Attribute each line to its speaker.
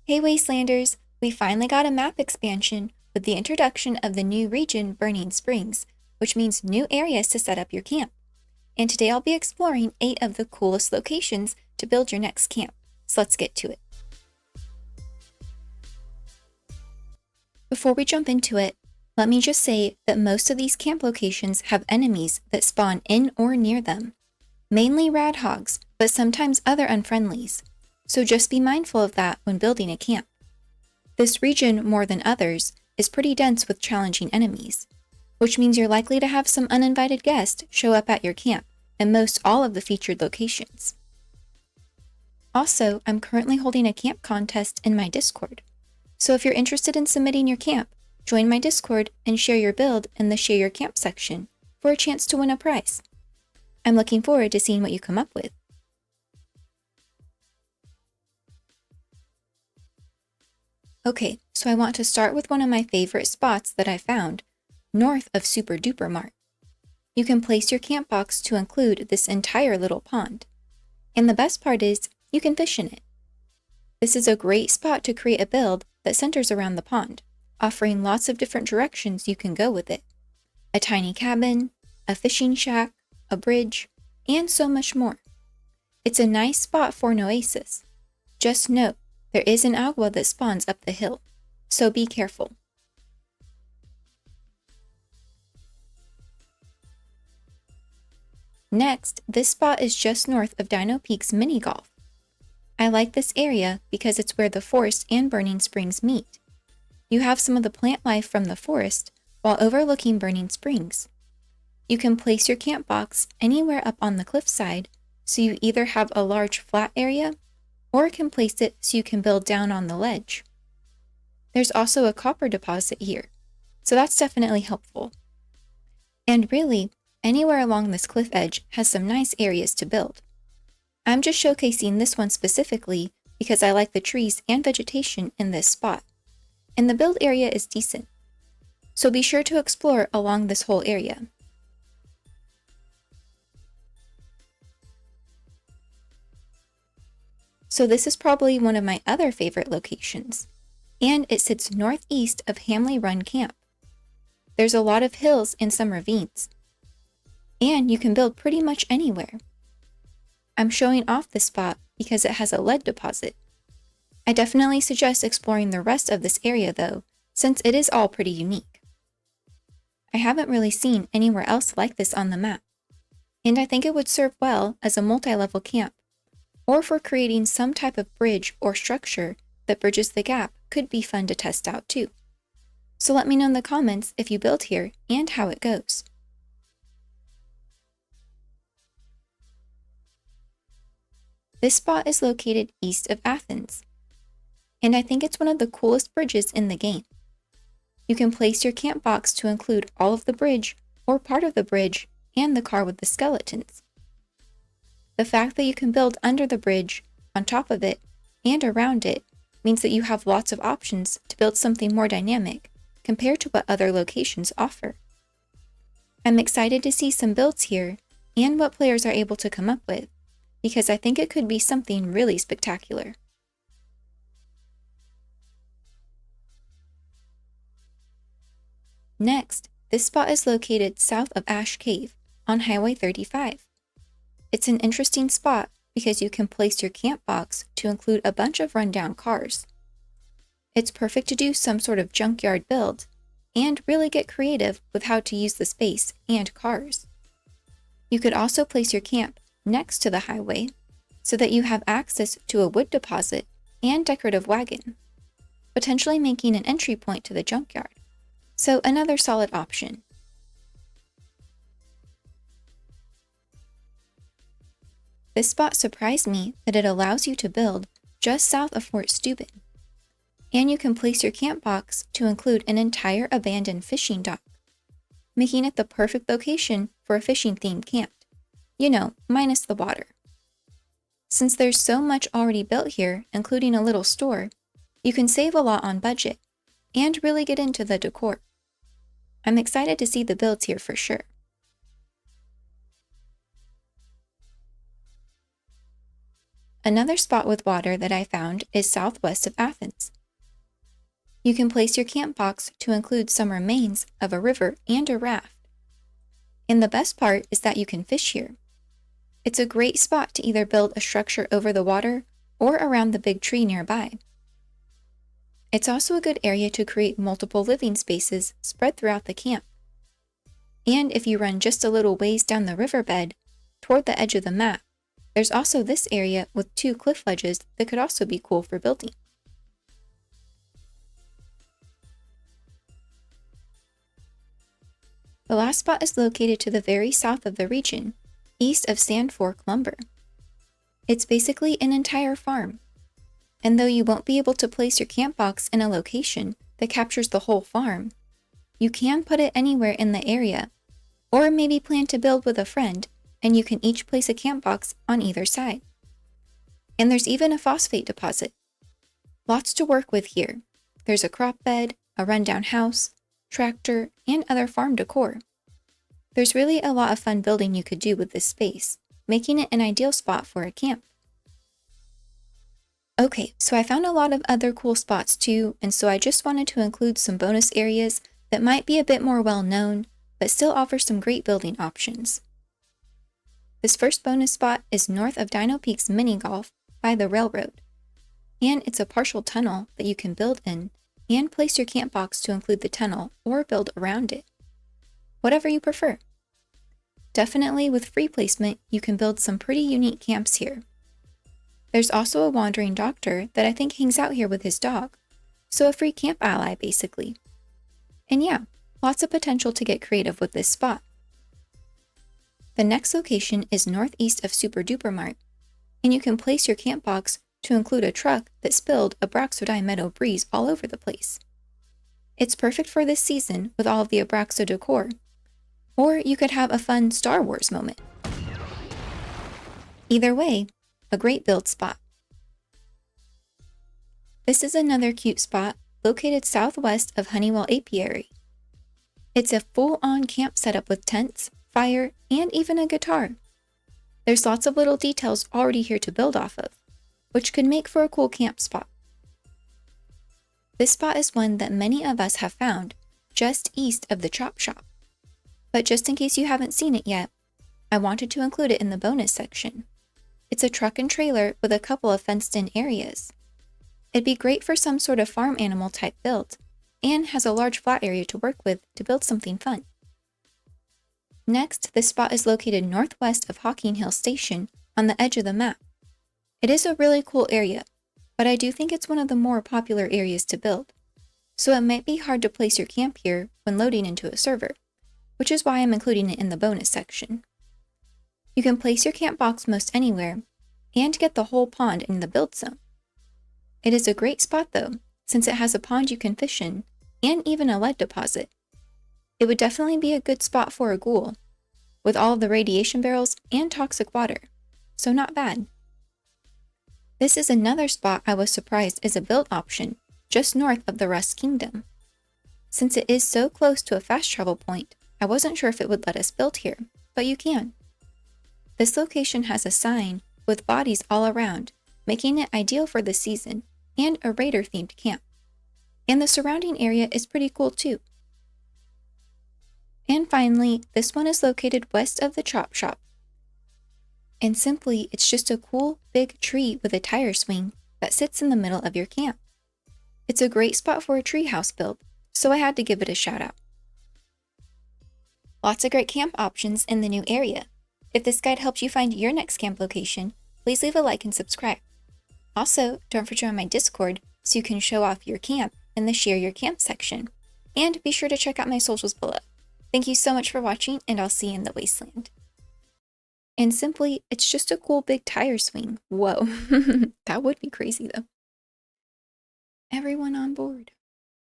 Speaker 1: Hey Wastelanders, we finally got a map expansion with the introduction of the new region Burning Springs, which means new areas to set up your camp. And today I'll be exploring 8 of the coolest locations to build your next camp. So let's get to it. Before we jump into it, let me just say that most of these camp locations have enemies that spawn in or near them. Mainly radhogs, but sometimes other unfriendlies. So just be mindful of that when building a camp. This region, more than others, is pretty dense with challenging enemies, which means you're likely to have some uninvited guests show up at your camp in most all of the featured locations. Also, I'm currently holding a camp contest in my Discord. So if you're interested in submitting your camp, join my Discord and share your build in the Share Your Camp section for a chance to win a prize. I'm looking forward to seeing what you come up with. Okay, so I want to start with one of my favorite spots that I found, north of Super Duper Mart. You can place your camp box to include this entire little pond. And the best part is, you can fish in it. This is a great spot to create a build that centers around the pond, offering lots of different directions you can go with it. A tiny cabin, a fishing shack, a bridge, and so much more. It's a nice spot for an oasis. Just note, there is an agua that spawns up the hill, so be careful. Next, this spot is just north of Dino Peak's mini golf. I like this area because it's where the forest and Burning Springs meet. You have some of the plant life from the forest while overlooking Burning Springs. You can place your camp box anywhere up on the cliffside, so you either have a large flat area or can place it so you can build down on the ledge. There's also a copper deposit here, so that's definitely helpful. And really, anywhere along this cliff edge has some nice areas to build. I'm just showcasing this one specifically because I like the trees and vegetation in this spot, and the build area is decent. So be sure to explore along this whole area. So this is probably one of my other favorite locations, and it sits northeast of Hamley Run Camp. There's a lot of hills and some ravines, and you can build pretty much anywhere. I'm showing off this spot because it has a lead deposit. I definitely suggest exploring the rest of this area though, since it is all pretty unique. I haven't really seen anywhere else like this on the map, and I think it would serve well as a multi-level camp, or for creating some type of bridge or structure that bridges the gap could be fun to test out too. So let me know in the comments if you build here and how it goes. This spot is located east of Athens, and I think it's one of the coolest bridges in the game. You can place your camp box to include all of the bridge or part of the bridge and the car with the skeletons. The fact that you can build under the bridge, on top of it, and around it means that you have lots of options to build something more dynamic compared to what other locations offer. I'm excited to see some builds here and what players are able to come up with, because I think it could be something really spectacular. Next, this spot is located south of Ash Cave on Highway 35. It's an interesting spot because you can place your camp box to include a bunch of rundown cars. It's perfect to do some sort of junkyard build and really get creative with how to use the space and cars. You could also place your camp next to the highway so that you have access to a wood deposit and decorative wagon, potentially making an entry point to the junkyard. So another solid option. This spot surprised me that it allows you to build just south of Fort Steuben, and you can place your camp box to include an entire abandoned fishing dock, making it the perfect location for a fishing-themed camp. You know, minus the water. Since there's so much already built here, including a little store, you can save a lot on budget and really get into the decor. I'm excited to see the builds here for sure. Another spot with water that I found is southwest of Athens. You can place your camp box to include some remains of a river and a raft. And the best part is that you can fish here. It's a great spot to either build a structure over the water or around the big tree nearby. It's also a good area to create multiple living spaces spread throughout the camp. And if you run just a little ways down the riverbed, toward the edge of the map, there's also this area with 2 cliff ledges that could also be cool for building. The last spot is located to the very south of the region, east of Sand Fork Lumber. It's basically an entire farm. And though you won't be able to place your camp box in a location that captures the whole farm, you can put it anywhere in the area, or maybe plan to build with a friend and you can each place a camp box on either side. And there's even a phosphate deposit. Lots to work with here. There's a crop bed, a rundown house, tractor, and other farm decor. There's really a lot of fun building you could do with this space, making it an ideal spot for a camp. Okay, so I found a lot of other cool spots too, and so I just wanted to include some bonus areas that might be a bit more well known, but still offer some great building options. This first bonus spot is north of Dino Peak's mini golf by the railroad, and it's a partial tunnel that you can build in and place your camp box to include the tunnel or build around it. Whatever you prefer. Definitely with free placement, you can build some pretty unique camps here. There's also a wandering doctor that I think hangs out here with his dog, so a free camp ally basically. And yeah, lots of potential to get creative with this spot. The next location is northeast of Super Duper Mart, and you can place your camp box to include a truck that spilled Abraxodai Meadow Breeze all over the place. It's perfect for this season with all of the Abraxo decor, or you could have a fun Star Wars moment. Either way, a great build spot. This is another cute spot located southwest of Honeywell Apiary. It's a full-on camp setup with tents, fire, and even a guitar. There's lots of little details already here to build off of, which could make for a cool camp spot. This spot is one that many of us have found just east of the chop shop. But just in case you haven't seen it yet, I wanted to include it in the bonus section. It's a truck and trailer with a couple of fenced-in areas. It'd be great for some sort of farm animal type build, and has a large flat area to work with to build something fun. Next, this spot is located northwest of Hawking Hill Station on the edge of the map. It is a really cool area, but I do think it's one of the more popular areas to build, so it might be hard to place your camp here when loading into a server, which is why I'm including it in the bonus section. You can place your camp box most anywhere, and get the whole pond in the build zone. It is a great spot though, since it has a pond you can fish in, and even a lead deposit. It would definitely be a good spot for a ghoul, with all of the radiation barrels and toxic water, so not bad. This is another spot I was surprised is a build option, just north of the Rust Kingdom. Since it is so close to a fast travel point, I wasn't sure if it would let us build here, but you can. This location has a sign with bodies all around, making it ideal for the season and a raider-themed camp. And the surrounding area is pretty cool too. And finally, this one is located west of the chop shop. And simply, it's just a cool big tree with a tire swing that sits in the middle of your camp. It's a great spot for a treehouse build, so I had to give it a shout out. Lots of great camp options in the new area. If this guide helped you find your next camp location, please leave a like and subscribe. Also, don't forget to join my Discord so you can show off your camp in the Share Your Camp section. And be sure to check out my socials below. Thank you so much for watching, and I'll see you in the wasteland. And simply, it's just a cool big tire swing. Whoa, that would be crazy though. Everyone on board.